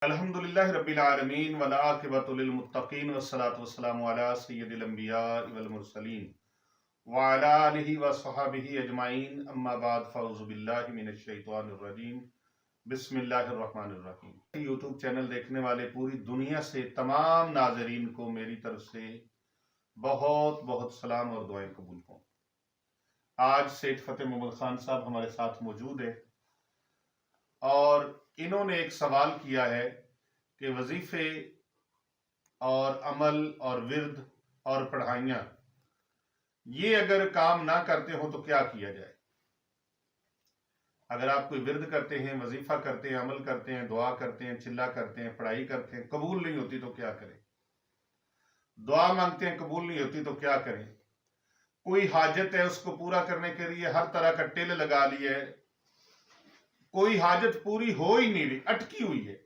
अल्हम्दुलिल्लाहि रब्बिल आलमीन वल आक़िबतु लिल मुत्तक़ीन वस्सलातु वस्सलामु अला सय्यिदिल अंबिया वल मुरसलीन व अला आलिहि व स्वहबिहि अजमाइन अम्मा बाद फ़अऊज़ु बिल्लाहि मिनश शैतानिर रजीम बिस्मिल्लाहिर रहमानिर रहीम। यूट्यूब चैनल देखने वाले पूरी दुनिया से तमाम नाज़रीन को मेरी तरफ से बहुत बहुत सलाम और दुआएं कबूल हों। आज सेठ फतेह मोहम्मद खान साहब हमारे साथ मौजूद है और इन्होंने एक सवाल किया है कि वजीफे और अमल और विर्द और पढ़ाइयाँ ये अगर काम ना करते हो तो क्या किया जाए। अगर आप कोई विर्द करते हैं, वजीफा करते हैं, अमल करते हैं, दुआ करते हैं, चिल्ला करते हैं, पढ़ाई करते हैं, कबूल नहीं होती तो क्या करें। दुआ मांगते हैं, कबूल नहीं होती तो क्या करें। कोई हाजत है, उसको पूरा करने के लिए हर तरह का टिल लगा लिया है, कोई हाजत पूरी हो ही नहीं रही, अटकी हुई है।